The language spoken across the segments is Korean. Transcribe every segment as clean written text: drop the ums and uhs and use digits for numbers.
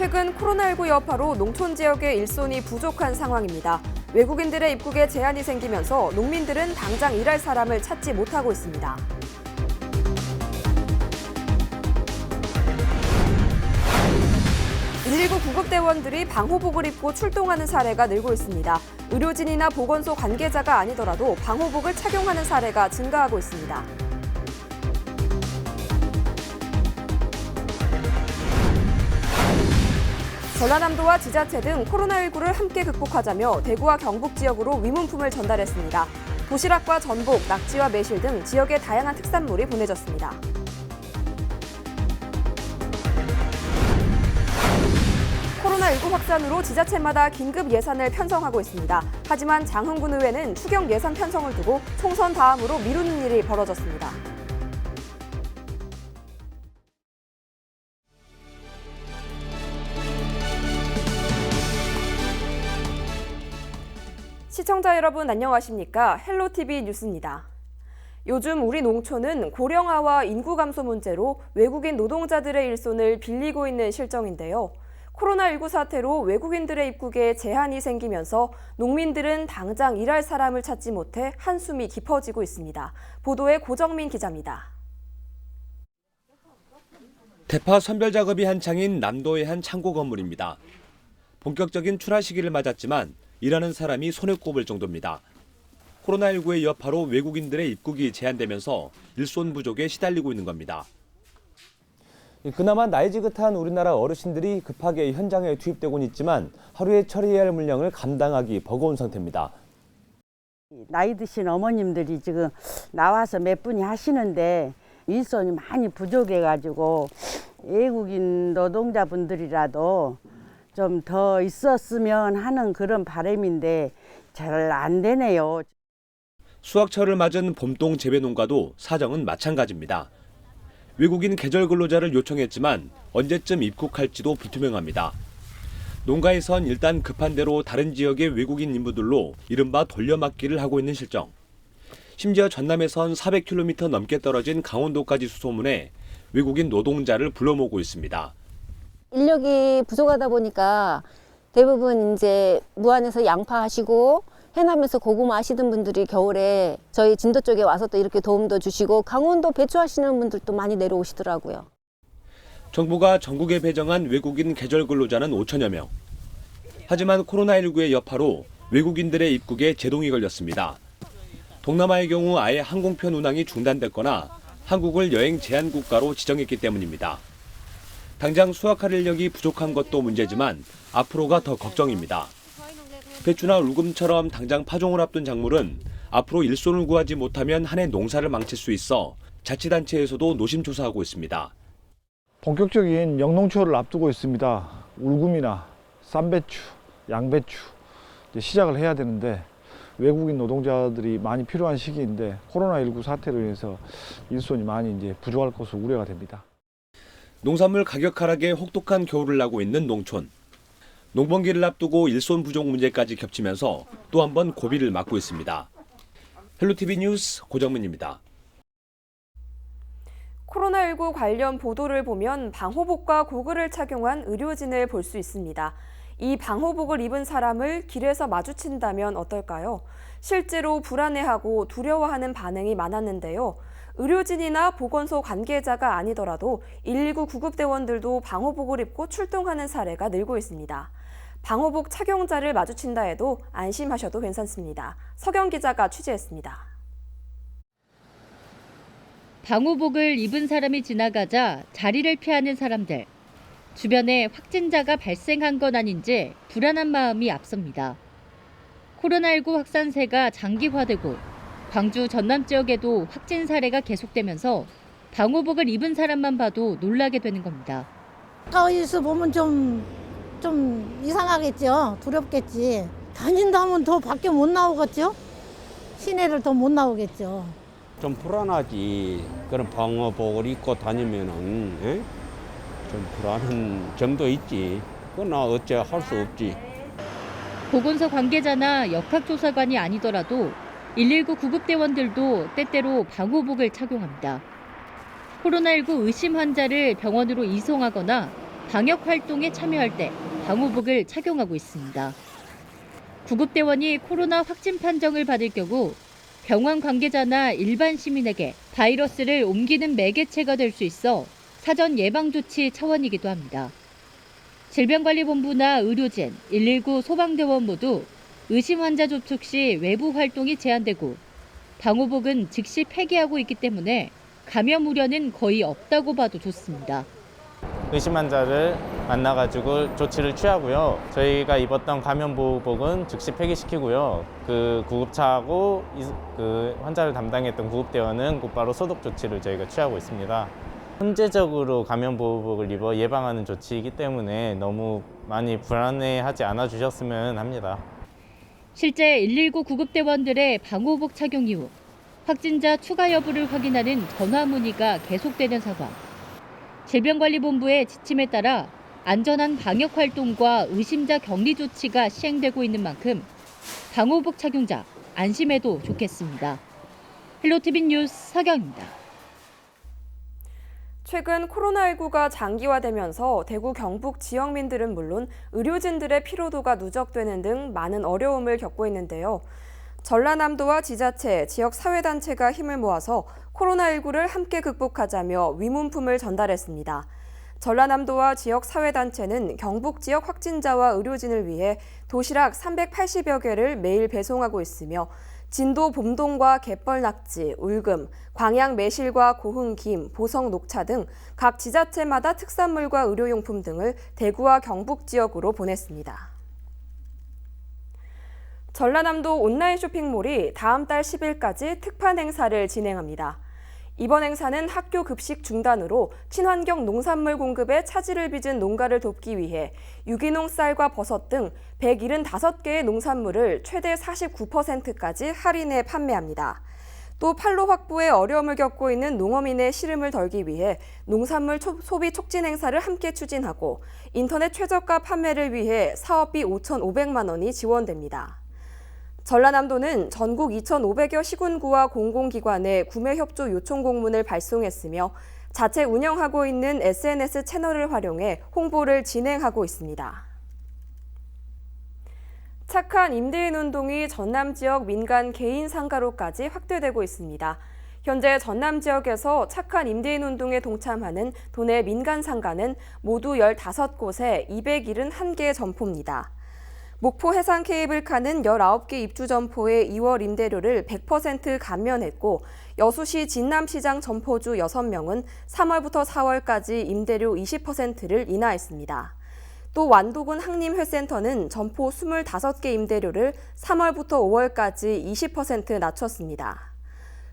최근 코로나19 여파로 농촌 지역의 일손이 부족한 상황입니다. 외국인들의 입국에 제한이 생기면서 농민들은 당장 일할 사람을 찾지 못하고 있습니다. (119) 구급대원들이 방호복을 입고 출동하는 사례가 늘고 있습니다. 의료진이나 보건소 관계자가 아니더라도 방호복을 착용하는 사례가 증가하고 있습니다. 전라남도와 지자체 등 코로나19를 함께 극복하자며 대구와 경북 지역으로 위문품을 전달했습니다. 도시락과 전복, 낙지와 매실 등 지역의 다양한 특산물이 보내졌습니다. 코로나19 확산으로 지자체마다 긴급 예산을 편성하고 있습니다. 하지만 장흥군 의회는 추경 예산 편성을 두고 총선 다음으로 미루는 일이 벌어졌습니다. 시청자 여러분 안녕하십니까? 헬로티비 뉴스입니다. 요즘 우리 농촌은 고령화와 인구 감소 문제로 외국인 노동자들의 일손을 빌리고 있는 실정인데요. 코로나19 사태로 외국인들의 입국에 제한이 생기면서 농민들은 당장 일할 사람을 찾지 못해 한숨이 깊어지고 있습니다. 보도에 고정민 기자입니다. 대파 선별 작업이 한창인 남도의 한 창고 건물입니다. 본격적인 출하 시기를 맞았지만 일하는 사람이 손에 꼽을 정도입니다. 코로나19의 여파로 외국인들의 입국이 제한되면서 일손 부족에 시달리고 있는 겁니다. 그나마 나이 지긋한 우리나라 어르신들이 급하게 현장에 투입되곤 있지만 하루에 처리해야 할 물량을 감당하기 버거운 상태입니다. 나이 드신 어머님들이 지금 나와서 몇 분이 하시는데 일손이 많이 부족해가지고 외국인 노동자분들이라도 좀 더 있었으면 하는 그런 바람인데 잘 안 되네요. 수확철을 맞은 봄동 재배 농가도 사정은 마찬가지입니다. 외국인 계절 근로자를 요청했지만 언제쯤 입국할지도 불투명합니다. 농가에선 일단 급한 대로 다른 지역의 외국인 인부들로 이른바 돌려막기를 하고 있는 실정. 심지어 전남에선 400km 넘게 떨어진 강원도까지 수소문해 외국인 노동자를 불러 모으고 있습니다. 인력이 부족하다 보니까 대부분 이제 무안에서 양파 하시고 해남에서 고구마 하시던 분들이 겨울에 저희 진도 쪽에 와서 또 이렇게 도움도 주시고 강원도 배추하시는 분들도 많이 내려오시더라고요. 정부가 전국에 배정한 외국인 계절 근로자는 5천여 명. 하지만 코로나19의 여파로 외국인들의 입국에 제동이 걸렸습니다. 동남아의 경우 아예 항공편 운항이 중단됐거나 한국을 여행 제한 국가로 지정했기 때문입니다. 당장 수확할 인력이 부족한 것도 문제지만 앞으로가 더 걱정입니다. 배추나 울금처럼 당장 파종을 앞둔 작물은 앞으로 일손을 구하지 못하면 한 해 농사를 망칠 수 있어 자치단체에서도 노심초사하고 있습니다. 본격적인 영농초를 앞두고 있습니다. 울금이나 쌈배추, 양배추 이제 시작을 해야 되는데 외국인 노동자들이 많이 필요한 시기인데 코로나19 사태로 인해서 일손이 많이 이제 부족할 것으로 우려가 됩니다. 농산물 가격 하락에 혹독한 겨울을 나고 있는 농촌. 농번기를 앞두고 일손 부족 문제까지 겹치면서 또 한 번 고비를 맞고 있습니다. 헬로티비 뉴스 고정민입니다. 코로나19 관련 보도를 보면 방호복과 고글을 착용한 의료진을 볼 수 있습니다. 이 방호복을 입은 사람을 길에서 마주친다면 어떨까요? 실제로 불안해하고 두려워하는 반응이 많았는데요. 의료진이나 보건소 관계자가 아니더라도 119 구급대원들도 방호복을 입고 출동하는 사례가 늘고 있습니다. 방호복 착용자를 마주친다 해도 안심하셔도 괜찮습니다. 서경 기자가 취재했습니다. 방호복을 입은 사람이 지나가자 자리를 피하는 사람들. 주변에 확진자가 발생한 건 아닌지 불안한 마음이 앞섭니다. 코로나19 확산세가 장기화되고 광주 전남 지역에도 확진 사례가 계속되면서 방호복을 입은 사람만 봐도 놀라게 되는 겁니다. 가까이서 보면 좀 이상하겠죠. 두렵겠지. 다닌다면 더 밖에 못 나오겠죠. 시내를 더 못 나오겠죠. 좀 불안하지. 그런 방호복을 입고 다니면은 좀 불안한 점도 있지. 그러나 어째 할 수 없지. 보건소 관계자나 역학조사관이 아니더라도 119 구급대원들도 때때로 방호복을 착용합니다. 코로나19 의심 환자를 병원으로 이송하거나 방역 활동에 참여할 때 방호복을 착용하고 있습니다. 구급대원이 코로나 확진 판정을 받을 경우 병원 관계자나 일반 시민에게 바이러스를 옮기는 매개체가 될 수 있어 사전 예방 조치 차원이기도 합니다. 질병관리본부나 의료진, 119 소방대원 모두 의심 환자 접촉 시 외부 활동이 제한되고 방호복은 즉시 폐기하고 있기 때문에 감염 우려는 거의 없다고 봐도 좋습니다. 의심 환자를 만나가지고 조치를 취하고요. 저희가 입었던 감염보호복은 즉시 폐기시키고요. 그 구급차하고 그 환자를 담당했던 구급대원은 곧바로 소독 조치를 저희가 취하고 있습니다. 현재적으로 감염보호복을 입어 예방하는 조치이기 때문에 너무 많이 불안해하지 않아 주셨으면 합니다. 실제 119 구급대원들의 방호복 착용 이후 확진자 추가 여부를 확인하는 전화 문의가 계속되는 상황. 질병관리본부의 지침에 따라 안전한 방역 활동과 의심자 격리 조치가 시행되고 있는 만큼 방호복 착용자 안심해도 좋겠습니다. 헬로티비 뉴스 서경입니다. 최근 코로나19가 장기화되면서 대구 경북 지역민들은 물론 의료진들의 피로도가 누적되는 등 많은 어려움을 겪고 있는데요. 전라남도와 지자체, 지역사회단체가 힘을 모아서 코로나19를 함께 극복하자며 위문품을 전달했습니다. 전라남도와 지역사회단체는 경북 지역 확진자와 의료진을 위해 도시락 380여 개를 매일 배송하고 있으며 진도 봄동과 갯벌 낙지, 울금, 광양 매실과 고흥 김, 보성 녹차 등 각 지자체마다 특산물과 의료용품 등을 대구와 경북 지역으로 보냈습니다. 전라남도 온라인 쇼핑몰이 다음 달 10일까지 특판 행사를 진행합니다. 이번 행사는 학교 급식 중단으로 친환경 농산물 공급에 차질을 빚은 농가를 돕기 위해 유기농 쌀과 버섯 등 175개의 농산물을 최대 49%까지 할인해 판매합니다. 또 판로 확보에 어려움을 겪고 있는 농어민의 시름을 덜기 위해 농산물 소비 촉진 행사를 함께 추진하고 인터넷 최저가 판매를 위해 사업비 5,500만 원이 지원됩니다. 전라남도는 전국 2,500여 시군구와 공공기관에 구매협조 요청 공문을 발송했으며 자체 운영하고 있는 SNS 채널을 활용해 홍보를 진행하고 있습니다. 착한 임대인 운동이 전남 지역 민간 개인 상가로까지 확대되고 있습니다. 현재 전남 지역에서 착한 임대인 운동에 동참하는 도내 민간 상가는 모두 15곳에 271개 점포입니다. 목포 해상 케이블카는 19개 입주 점포의 2월 임대료를 100% 감면했고 여수시 진남시장 점포주 6명은 3월부터 4월까지 임대료 20%를 인하했습니다. 또 완도군 항림회센터는 점포 25개 임대료를 3월부터 5월까지 20% 낮췄습니다.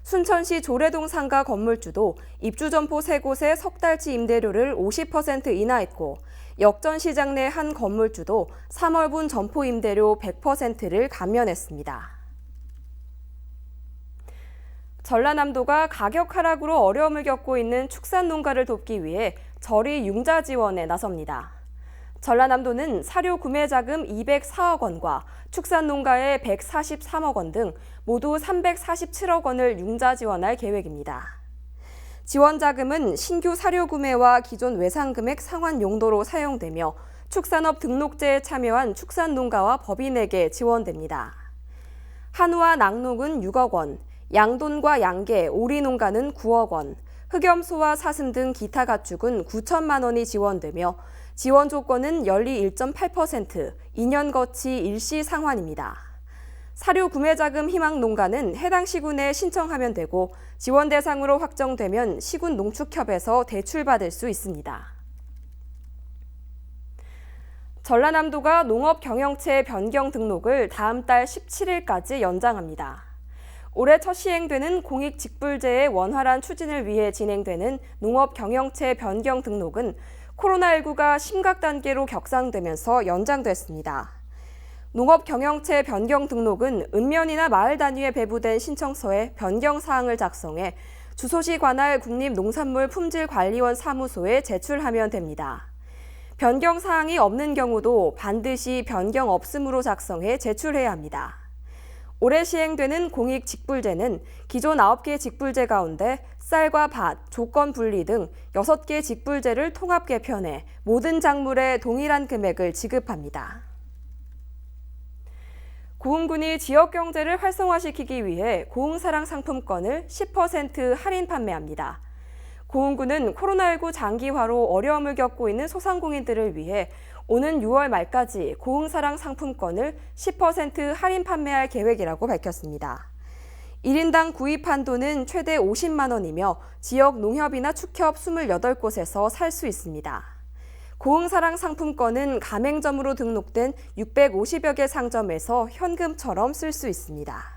순천시 조례동 상가 건물주도 입주 점포 3곳의 석 달치 임대료를 50% 인하했고 역전시장 내 한 건물주도 3월분 점포 임대료 100%를 감면했습니다. 전라남도가 가격 하락으로 어려움을 겪고 있는 축산농가를 돕기 위해 저리 융자 지원에 나섭니다. 전라남도는 사료 구매 자금 204억 원과 축산농가에 143억 원 등 모두 347억 원을 융자 지원할 계획입니다. 지원 자금은 신규 사료 구매와 기존 외상금액 상환 용도로 사용되며 축산업 등록제에 참여한 축산농가와 법인에게 지원됩니다. 한우와 낙농은 6억 원, 양돈과 양계, 오리농가는 9억 원, 흑염소와 사슴 등 기타 가축은 9천만 원이 지원되며 지원 조건은 연리 1.8%, 2년 거치 일시 상환입니다. 사료 구매 자금 희망 농가는 해당 시군에 신청하면 되고 지원 대상으로 확정되면 시군 농축협에서 대출받을 수 있습니다. 전라남도가 농업 경영체 변경 등록을 다음 달 17일까지 연장합니다. 올해 첫 시행되는 공익직불제의 원활한 추진을 위해 진행되는 농업 경영체 변경 등록은 코로나19가 심각 단계로 격상되면서 연장됐습니다. 농업 경영체 변경 등록은 읍면이나 마을 단위에 배부된 신청서에 변경 사항을 작성해 주소지 관할 국립농산물품질관리원 사무소에 제출하면 됩니다. 변경 사항이 없는 경우도 반드시 변경 없음으로 작성해 제출해야 합니다. 올해 시행되는 공익직불제는 기존 9개 직불제 가운데 쌀 쌀과 밭, 조건 분리 등 6개 직불제를 통합 개편해 모든 작물에 동일한 금액을 지급합니다. 고흥군이 지역 경제를 활성화시키기 위해 고흥사랑 상품권을 10% 할인 판매합니다. 고흥군은 코로나19 장기화로 어려움을 겪고 있는 소상공인들을 위해 오는 6월 말까지 고흥사랑 상품권을 10% 할인 판매할 계획이라고 밝혔습니다. 1인당 구입 한도는 최대 50만 원이며 지역 농협이나 축협 28곳에서 살 수 있습니다. 고흥사랑 상품권은 가맹점으로 등록된 650여 개 상점에서 현금처럼 쓸 수 있습니다.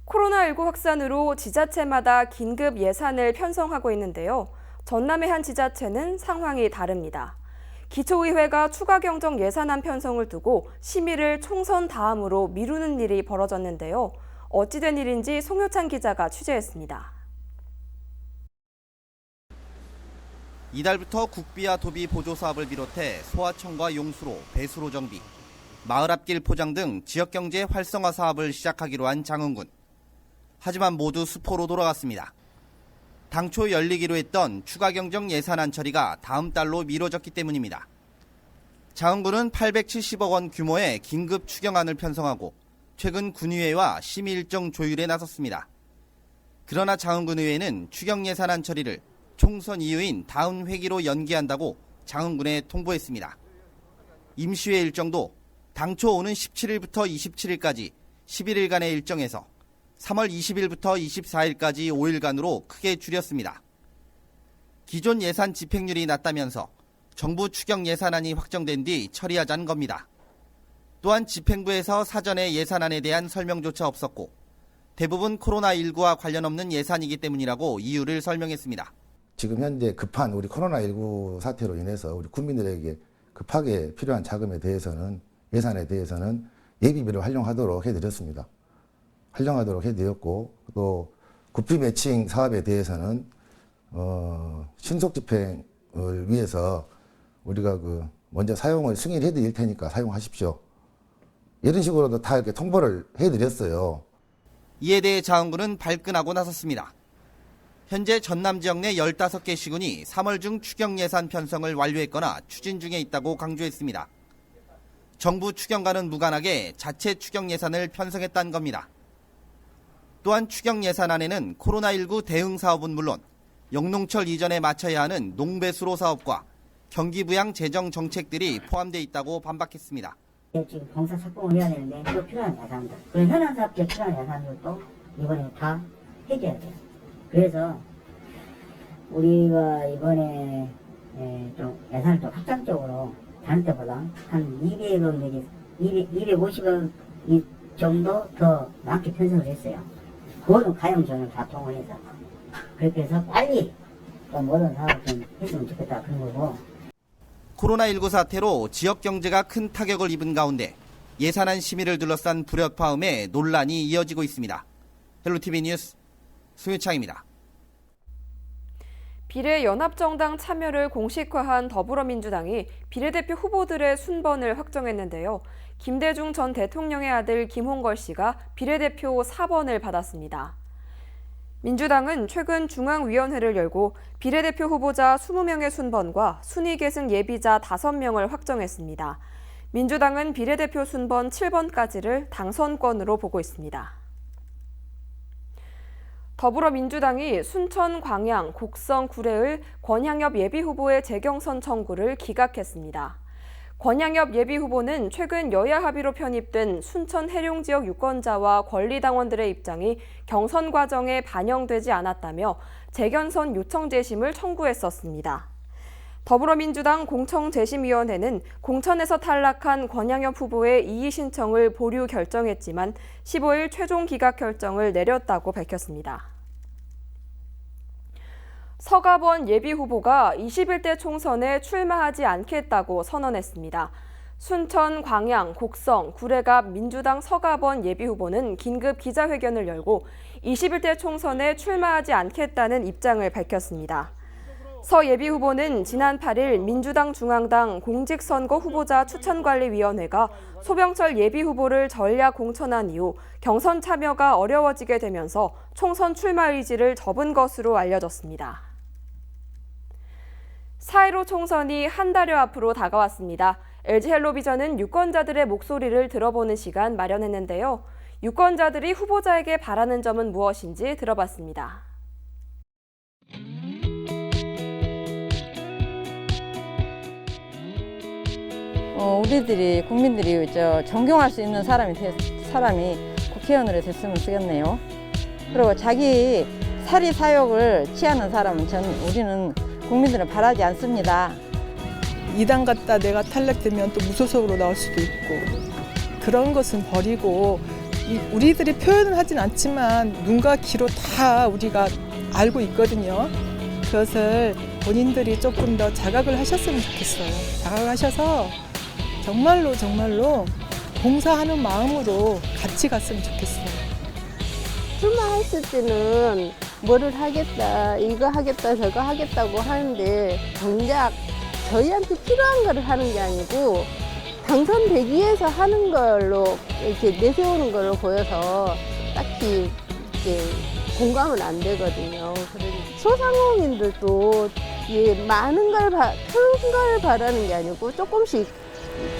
코로나19 확산으로 지자체마다 긴급 예산을 편성하고 있는데요. 전남의 한 지자체는 상황이 다릅니다. 기초의회가 추가 경정 예산안 편성을 두고 심의를 총선 다음으로 미루는 일이 벌어졌는데요. 어찌된 일인지 송효찬 기자가 취재했습니다. 이달부터 국비와 도비 보조 사업을 비롯해 소하청과 용수로, 배수로 정비, 마을 앞길 포장 등 지역경제 활성화 사업을 시작하기로 한 장흥군. 하지만 모두 수포로 돌아갔습니다. 당초 열리기로 했던 추가 경정 예산안 처리가 다음 달로 미뤄졌기 때문입니다. 장흥군은 870억 원 규모의 긴급 추경안을 편성하고 최근 군의회와 심의 일정 조율에 나섰습니다. 그러나 장흥군의회는 추경 예산안 처리를 총선 이후인 다음 회기로 연기한다고 장흥군에 통보했습니다. 임시회 일정도 당초 오는 17일부터 27일까지 11일간의 일정에서 3월 20일부터 24일까지 5일간으로 크게 줄였습니다. 기존 예산 집행률이 낮다면서 정부 추경 예산안이 확정된 뒤 처리하자는 겁니다. 또한 집행부에서 사전에 예산안에 대한 설명조차 없었고 대부분 코로나19와 관련 없는 예산이기 때문이라고 이유를 설명했습니다. 지금 현재 급한 우리 코로나19 사태로 인해서 우리 국민들에게 급하게 필요한 자금에 대해서는 예산에 대해서는 예비비를 활용하도록 해드렸습니다. 활용하도록 해드렸고 또 국비 매칭 사업에 대해서는 신속 집행을 위해서 우리가 먼저 사용을 승인해 드릴 테니까 사용하십시오. 이런 식으로도 다 이렇게 통보를 해드렸어요. 이에 대해 장흥군은 발끈하고 나섰습니다. 현재 전남 지역 내 15개 시군이 3월 중 추경 예산 편성을 완료했거나 추진 중에 있다고 강조했습니다. 정부 추경과는 무관하게 자체 추경 예산을 편성했다는 겁니다. 또한 추경 예산안에는 코로나19 대응 사업은 물론 영농철 이전에 마쳐야 하는 농배수로 사업과 경기부양 재정 정책들이 포함되어 있다고 반박했습니다. 지금 공사 착공을 해야 되는데 또 필요한 예산들, 그런 현안 사업에 필요한 예산들도 이번에 다 해줘야 돼요. 그래서 우리가 이번에 좀 예산을 좀 확장적으로 다른 때보다 한 200억 내지 250억 정도 더 많게 편성을 했어요. 그거는 가용전을 다 동원해서 그렇게 해서 빨리 또 모든 사업을 좀 했으면 좋겠다 그런 거고. 코로나19 사태로 지역 경제가 큰 타격을 입은 가운데 예산안 심의를 둘러싼 불협화음에 논란이 이어지고 있습니다. 헬로티비 뉴스 송유창입니다. 비례연합정당 참여를 공식화한 더불어민주당이 비례대표 후보들의 순번을 확정했는데요. 김대중 전 대통령의 아들 김홍걸 씨가 비례대표 4번을 받았습니다. 민주당은 최근 중앙위원회를 열고 비례대표 후보자 20명의 순번과 순위 계승 예비자 5명을 확정했습니다. 민주당은 비례대표 순번 7번까지를 당선권으로 보고 있습니다. 더불어민주당이 순천, 광양, 곡성, 구례을 권양엽 예비후보의 재경선 청구를 기각했습니다. 권양엽 예비후보는 최근 여야 합의로 편입된 순천 해룡지역 유권자와 권리당원들의 입장이 경선 과정에 반영되지 않았다며 재경선 요청 재심을 청구했었습니다. 더불어민주당 공청재심위원회는 공천에서 탈락한 권양엽 후보의 이의 신청을 보류 결정했지만 15일 최종 기각 결정을 내렸다고 밝혔습니다. 서가번 예비후보가 21대 총선에 출마하지 않겠다고 선언했습니다. 순천, 광양, 곡성, 구례갑 민주당 서가번 예비후보는 긴급 기자회견을 열고 21대 총선에 출마하지 않겠다는 입장을 밝혔습니다. 서 예비후보는 지난 8일 민주당 중앙당 공직선거 후보자 추천관리위원회가 소병철 예비후보를 전략 공천한 이후 경선 참여가 어려워지게 되면서 총선 출마 의지를 접은 것으로 알려졌습니다. 4.15 총선이 한 달여 앞으로 다가왔습니다. LG헬로비전은 유권자들의 목소리를 들어보는 시간 마련했는데요. 유권자들이 후보자에게 바라는 점은 무엇인지 들어봤습니다. 우리들이 국민들이 존경할 수 있는 사람이 국회의원으로 됐으면 쓰겠네요. 그리고 자기 사리 사욕을 취하는 사람은 우리는 국민들은 바라지 않습니다. 이당 갔다 내가 탈락되면 또 무소속으로 나올 수도 있고 그런 것은 버리고 우리들이 표현을 하진 않지만 눈과 귀로 다 우리가 알고 있거든요. 그것을 본인들이 조금 더 자각을 하셨으면 좋겠어요. 자각을 하셔서 정말로 봉사하는 마음으로 같이 갔으면 좋겠어요. 출마했을 때는 뭐를 하겠다, 이거 하겠다, 저거 하겠다고 하는데 정작 저희한테 필요한 거를 하는 게 아니고 당선되기 위해서 하는 걸로 이렇게 내세우는 걸로 보여서 딱히 이렇게 공감은 안 되거든요. 소상공인들도 많은 걸, 큰 걸 바라는 게 아니고 조금씩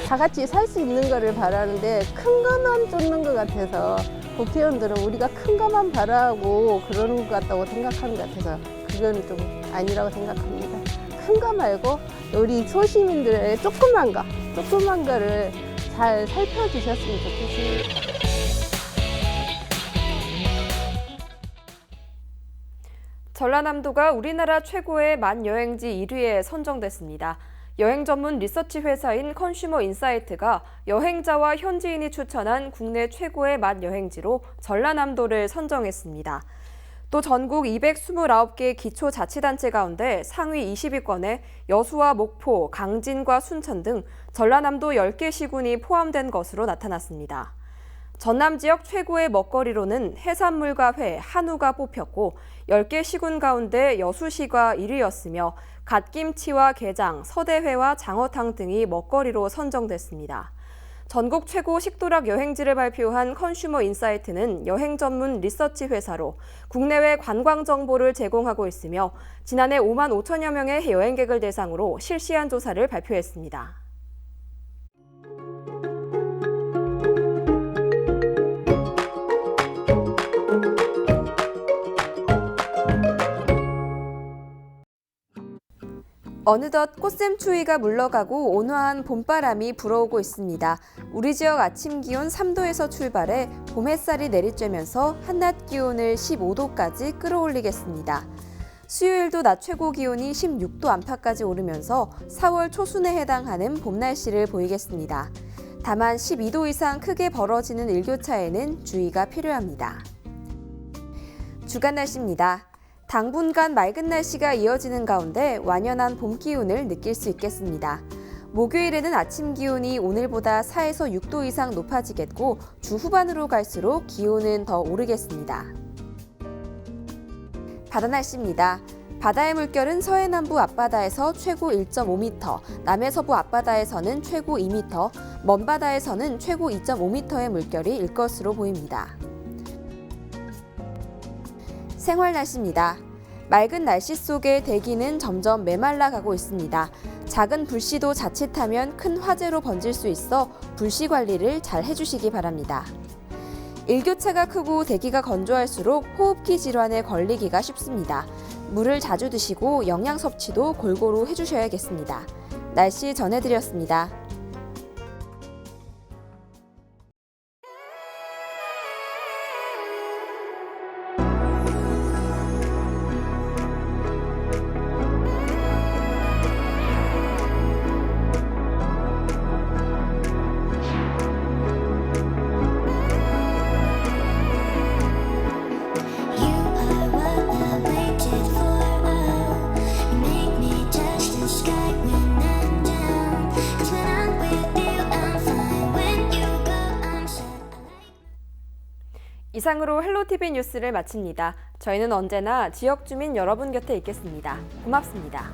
다 같이 살 수 있는 거를 바라는데 큰 것만 쫓는 것 같아서 국회의원들은 우리가 큰 것만 바라고 그러는 것 같다고 생각하는 것 같아서 그건 좀 아니라고 생각합니다. 큰 거 말고 우리 소시민들의 조그만 거를 잘 살펴주셨으면 좋겠습니다. 전라남도가 우리나라 최고의 만여행지 1위에 선정됐습니다. 여행 전문 리서치 회사인 컨슈머 인사이트가 여행자와 현지인이 추천한 국내 최고의 만여행지로 전라남도를 선정했습니다. 또 전국 229개 기초자치단체 가운데 상위 20위권에 여수와 목포, 강진과 순천 등 전라남도 10개 시군이 포함된 것으로 나타났습니다. 전남 지역 최고의 먹거리로는 해산물과 회, 한우가 뽑혔고 10개 시군 가운데 여수시가 1위였으며 갓김치와 게장, 서대회와 장어탕 등이 먹거리로 선정됐습니다. 전국 최고 식도락 여행지를 발표한 컨슈머 인사이트는 여행 전문 리서치 회사로 국내외 관광 정보를 제공하고 있으며 지난해 5만 5천여 명의 여행객을 대상으로 실시한 조사를 발표했습니다. 어느덧 꽃샘추위가 물러가고 온화한 봄바람이 불어오고 있습니다. 우리 지역 아침 기온 3도에서 출발해 봄 햇살이 내리쬐면서 한낮 기온을 15도까지 끌어올리겠습니다. 수요일도 낮 최고 기온이 16도 안팎까지 오르면서 4월 초순에 해당하는 봄 날씨를 보이겠습니다. 다만 12도 이상 크게 벌어지는 일교차에는 주의가 필요합니다. 주간 날씨입니다. 당분간 맑은 날씨가 이어지는 가운데 완연한 봄 기운을 느낄 수 있겠습니다. 목요일에는 아침 기온이 오늘보다 4에서 6도 이상 높아지겠고 주 후반으로 갈수록 기온은 더 오르겠습니다. 바다 날씨입니다. 바다의 물결은 서해남부 앞바다에서 최고 1.5m, 남해서부 앞바다에서는 최고 2m, 먼바다에서는 최고 2.5m의 물결이 일 것으로 보입니다. 생활 날씨입니다. 맑은 날씨 속에 대기는 점점 메말라가고 있습니다. 작은 불씨도 자칫하면 큰 화재로 번질 수 있어 불씨 관리를 잘 해주시기 바랍니다. 일교차가 크고 대기가 건조할수록 호흡기 질환에 걸리기가 쉽습니다. 물을 자주 드시고 영양 섭취도 골고루 해주셔야겠습니다. 날씨 전해드렸습니다. When I'm 이상으로 헬로티비 뉴스를 마칩니다. 저희는 언제나 지역 주민 여러분 곁에 있겠습니다. 고맙습니다.